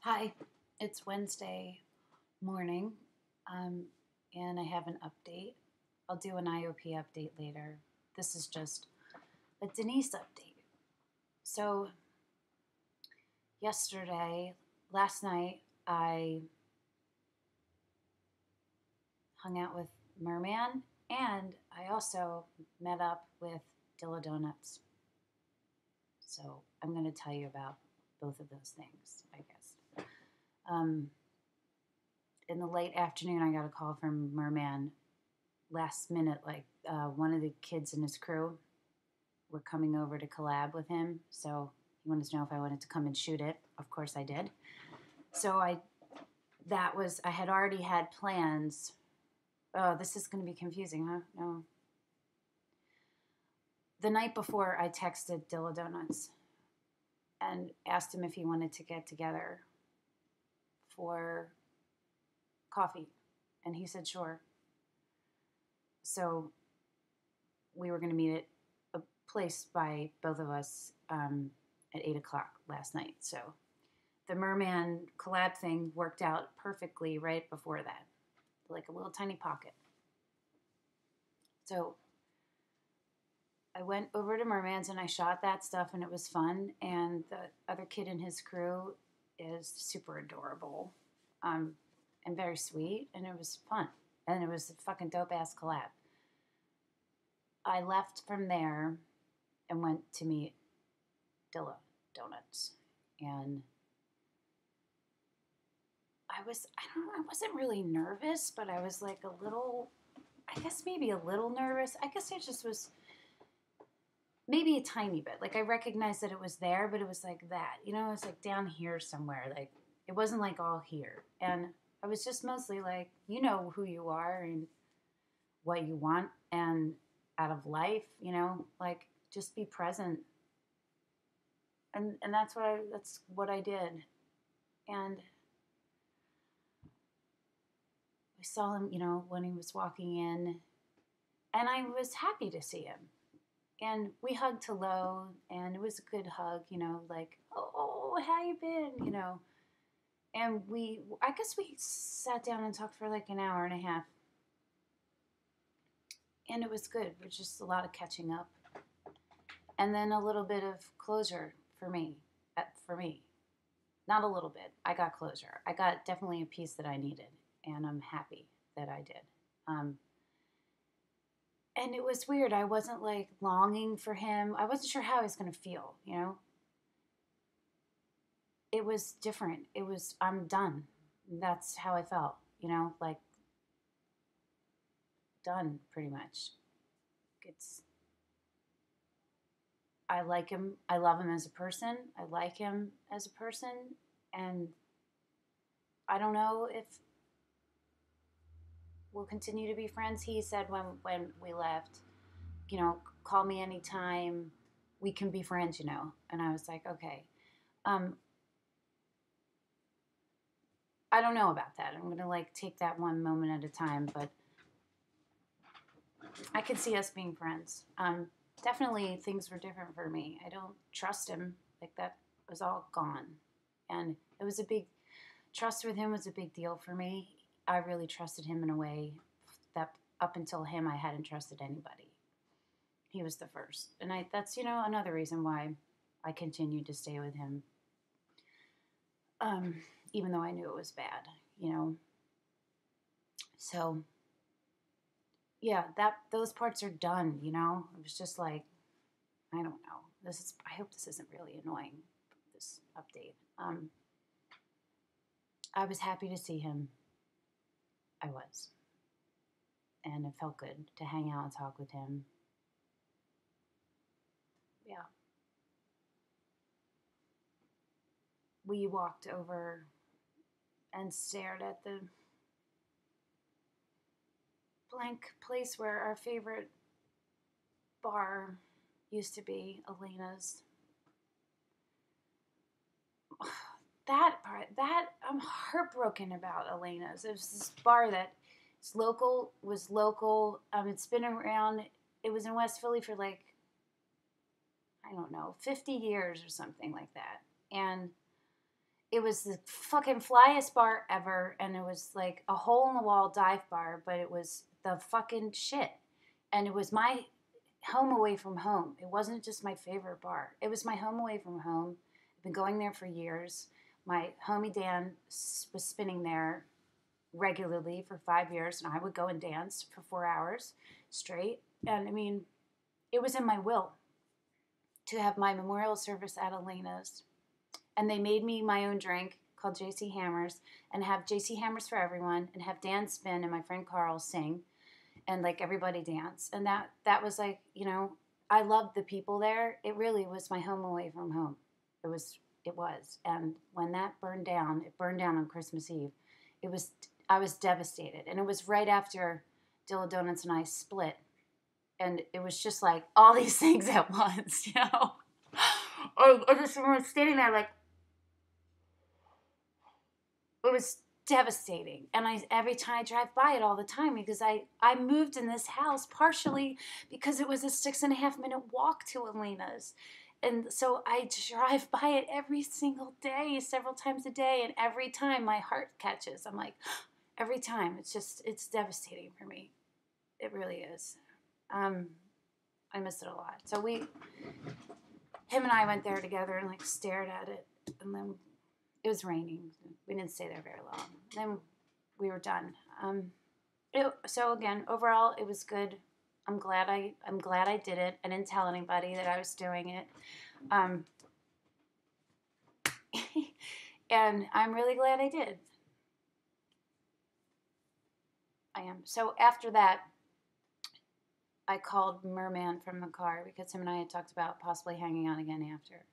Hi, it's Wednesday morning, um, and I have an update. I'll do an IOP update later. This is just a Denise update. So, last night, I hung out with Merman, and I also met up with Dilla Donuts. So, I'm going to tell you about both of those things, I guess. Um, in the late afternoon, I got a call from Merman last minute, like one of the kids in his crew were coming over to collab with him. So he wanted to know if I wanted to come and shoot it. Of course I did. So I had already had plans. Oh, this is going to be confusing, huh? No. The night before, I texted Dilla Donuts and asked him if he wanted to get together for coffee. And he said, sure. So we were going to meet at a place by both of us at 8 o'clock last night. So the Merman collab thing worked out perfectly right before that, like a little tiny pocket. So I went over to Merman's and I shot that stuff, and it was fun. And the other kid in his crew is super adorable and very sweet, and it was fun. And it was a fucking dope ass collab. I left from there and went to meet Dilla Donuts. And I don't know, I wasn't really nervous, but I was like a little, I guess maybe a little nervous. I guess I just was maybe a tiny bit. Like I recognized that it was there, but it was like that, it was like down here somewhere. Like it wasn't like all here. And I was just mostly like, you know who you are and what you want and out of life, like just be present. And that's what I did. And I saw him, when he was walking in, and I was happy to see him. And we hugged hello, and it was a good hug, like, oh, how you been, And I guess we sat down and talked for like an hour and a half, and it was good. It was just a lot of catching up, and then a little bit of closure for me. For me, not a little bit. I got closure. I got definitely a piece that I needed, and I'm happy that I did. And it was weird. I wasn't like longing for him. I wasn't sure how I was going to feel, It was different. I'm done. That's how I felt, like done pretty much. It's, I like him. I love him as a person. I like him as a person. And I don't know if we'll continue to be friends. He said when we left, call me anytime. We can be friends, And I was like, okay. Um, I don't know about that. I'm going to like take that one moment at a time, but I could see us being friends. Definitely things were different for me. I don't trust him. Like that was all gone. And it was a big trust with him was a big deal for me. I really trusted him in a way that up until him I hadn't trusted anybody. He was the first. And that's, another reason why I continued to stay with him. Even though I knew it was bad. So yeah, those parts are done, It was just like, I don't know. I hope this isn't really annoying, this update. I was happy to see him. I was. And it felt good to hang out and talk with him. Yeah. We walked over and stared at the blank place where our favorite bar used to be, Elena's. That I'm heartbroken about Elena's. It was this bar that was local. It's been around. It was in West Philly for like, I don't know, 50 years or something like that. And it was the fucking flyest bar ever, and it was like a hole in the wall dive bar, but it was the fucking shit. And it was my home away from home. It wasn't just my favorite bar. It was my home away from home. I've been going there for years. My homie Dan was spinning there regularly for 5 years, and I would go and dance for 4 hours straight. And I mean, it was in my will to have my memorial service at Elena's. And they made me my own drink called JC Hammers, and have JC Hammers for everyone, and have Dan spin and my friend Carl sing, and like everybody dance. And that was like, you know, I loved the people there. It really was my home away from home. It was. And when that burned down, it burned down on Christmas Eve. I was devastated. And it was right after Dilla Donuts and I split. And it was just like all these things at once, you know. I just remember standing there like, it was devastating. And every time I drive by it all the time, because I moved in this house partially because it was a 6.5 minute walk to Elena's. And so I drive by it every single day, several times a day. And every time my heart catches, I'm like, every time. It's devastating for me. It really is. I miss it a lot. So him and I went there together and like stared at it. And then it was raining. We didn't stay there very long. Then we were done. So again, overall, it was good. I'm glad I did it. I didn't tell anybody that I was doing it. And I'm really glad I did. I am. So after that, I called Merman from the car because him and I had talked about possibly hanging out again after.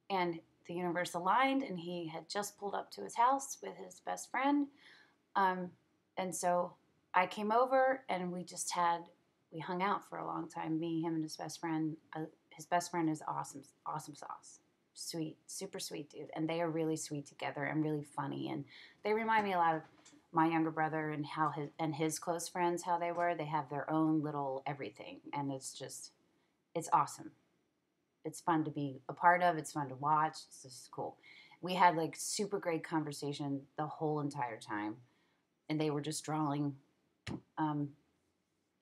And the universe aligned, and he had just pulled up to his house with his best friend. And so I came over, and we hung out for a long time, me, him, and his best friend. His best friend is awesome sauce. Sweet, super sweet dude. And they are really sweet together and really funny. And they remind me a lot of my younger brother and his close friends, how they were. They have their own little everything. And it's awesome. It's fun to be a part of. It's fun to watch. It's just cool. We had like super great conversation the whole entire time. And they were just drawing. I don't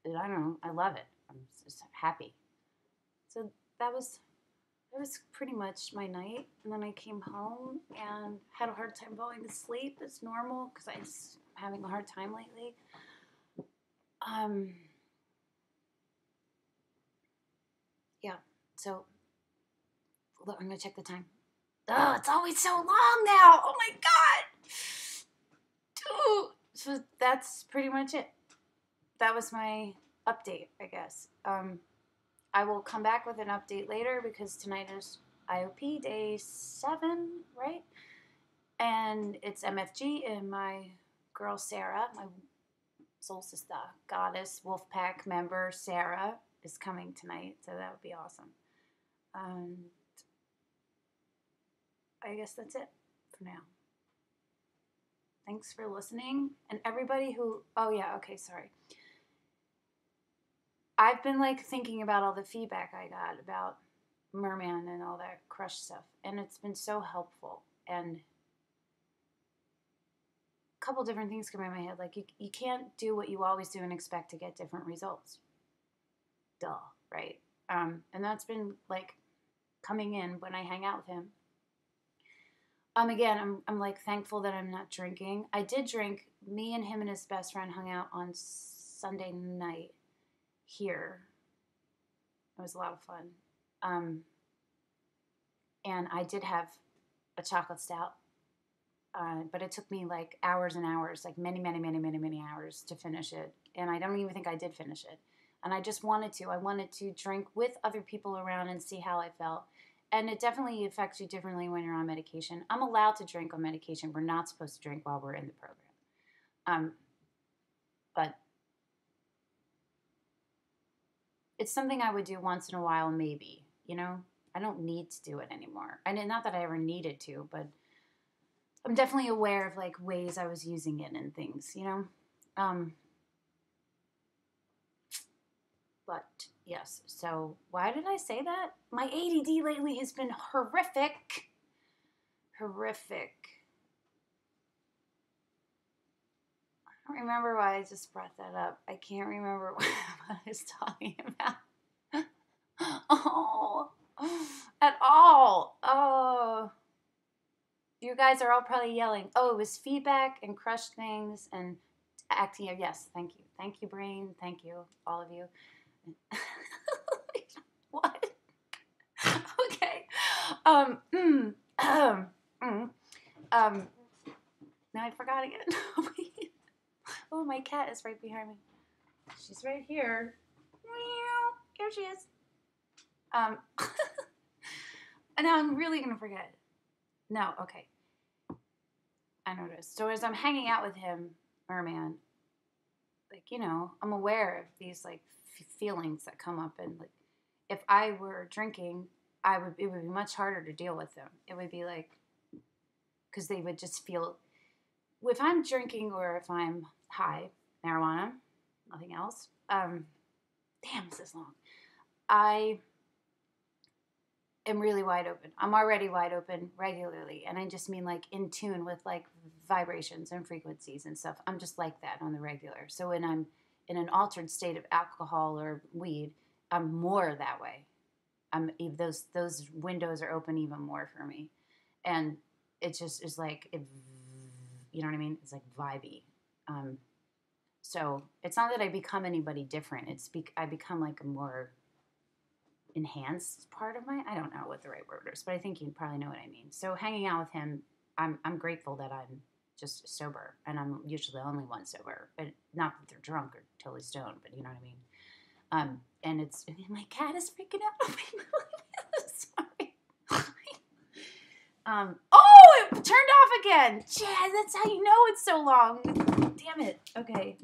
know. I love it. I'm just happy. So that was pretty much my night. And then I came home and had a hard time going to sleep. It's normal because I'm having a hard time lately. Yeah. So look, I'm gonna check the time. Oh, it's always so long now. Oh my god. So that's pretty much it. That was my update, I guess. I will come back with an update later because tonight is IOP day 7, right? And it's MFG, and my girl Sarah, my soul sister, goddess, Wolfpack member Sarah, is coming tonight, so that would be awesome. And I guess that's it for now. Thanks for listening. And everybody who, oh yeah, okay, sorry. I've been like thinking about all the feedback I got about Merman and all that Crush stuff, and it's been so helpful. And a couple different things come in my head. Like, you can't do what you always do and expect to get different results. Duh, right? And that's been like coming in when I hang out with him. Again, I'm like thankful that I'm not drinking. I did drink. Me and him and his best friend hung out on Sunday night here. It was a lot of fun. And I did have a chocolate stout, but it took me like hours and hours, like many hours to finish it. And I don't even think I did finish it. And I just wanted to. I wanted to drink with other people around and see how I felt. And it definitely affects you differently when you're on medication. I'm allowed to drink on medication. We're not supposed to drink while we're in the program. But it's something I would do once in a while, maybe, you know? I don't need to do it anymore. And not that I ever needed to, but I'm definitely aware of, like, ways I was using it and things, you know? But, yes. So, why did I say that? My ADD lately has been horrific. horrific. I don't remember why I just brought that up. I can't remember what I was talking about. Oh, at all. Oh, you guys are all probably yelling. Oh, it was feedback and crushed things and acting. Yes, thank you. Thank you, Brain. Thank you, all of you. What? Okay. Now I forgot again. Oh, my cat is right behind me. She's right here. Meow. Here she is. And now I'm really gonna forget. No, okay. I noticed. So as I'm hanging out with him, Merman, like, you know, I'm aware of these like feelings that come up, and like if I were drinking, it would be much harder to deal with them. It would be like, because they would just feel, if I'm drinking or if I'm high, marijuana, nothing else. Damn, this is long. I am really wide open. I'm already wide open regularly, and I just mean like in tune with like vibrations and frequencies and stuff. I'm just like that on the regular. So when I'm in an altered state of alcohol or weed, I'm more that way. Those windows are open even more for me, and it just is like you know what I mean. It's like vibey. So it's not that I become anybody different. I become like a more enhanced part of I don't know what the right word is, but I think you probably know what I mean. So hanging out with him, I'm grateful that I'm just sober, and I'm usually the only one sober. But not that they're drunk or totally stoned, but you know what I mean. And it's my cat is freaking out. Sorry. Oh, it turned off again. Yeah, that's how you know it's so long. Damn it. Okay.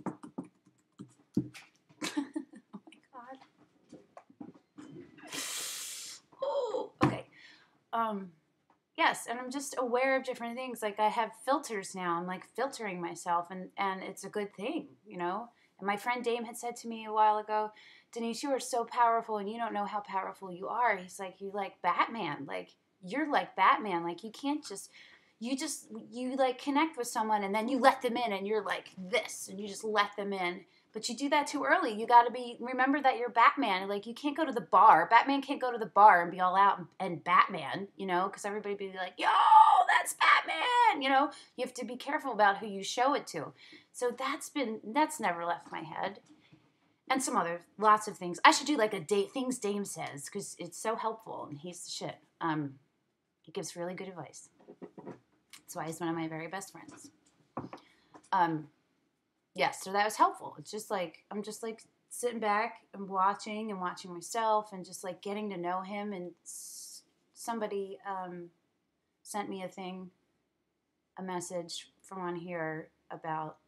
Oh my god. Oh, okay. Yes, and I'm just aware of different things. Like I have filters now. I'm like filtering myself, and it's a good thing, you know. And my friend Dame had said to me a while ago, Denise, you are so powerful, and you don't know how powerful you are. He's like, you like Batman, like you're like Batman, like you can't just. You like connect with someone and then you let them in and you're like this and you just let them in. But you do that too early. You got to remember that you're Batman. Like, you can't go to the bar. Batman can't go to the bar and be all out and Batman, you know, because everybody be like, yo, that's Batman, you know. You have to be careful about who you show it to. So that's never left my head. And lots of things. I should do like things Dame says, because it's so helpful, and he's the shit. He gives really good advice. That's why he's one of my very best friends. Yes, so that was helpful. It's just like, I'm just like sitting back and watching myself and just like getting to know him. And somebody sent me a message from on here about,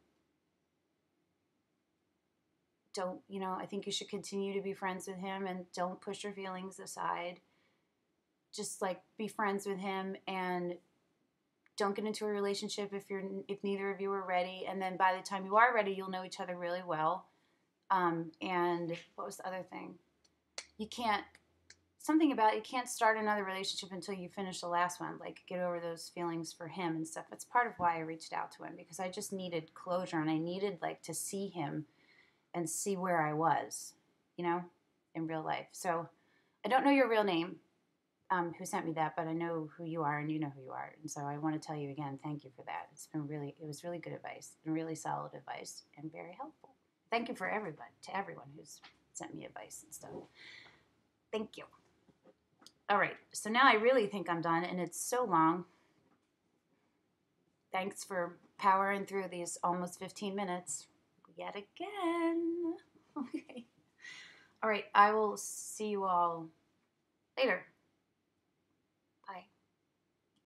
I think you should continue to be friends with him and don't push your feelings aside. Just like be friends with him and don't get into a relationship if neither of you are ready. And then by the time you are ready, you'll know each other really well. And what was the other thing? You can't start another relationship until you finish the last one. Like, get over those feelings for him and stuff. That's part of why I reached out to him, because I just needed closure, and I needed like to see him and see where I was, in real life. So I don't know your real name. Who sent me that, but I know who you are and you know who you are. And so I want to tell you again, thank you for that. It was really good advice and really solid advice and very helpful. Thank you to everyone who's sent me advice and stuff. Thank you. All right, so now I really think I'm done, and it's so long. Thanks for powering through these almost 15 minutes yet again. Okay. All right, I will see you all later.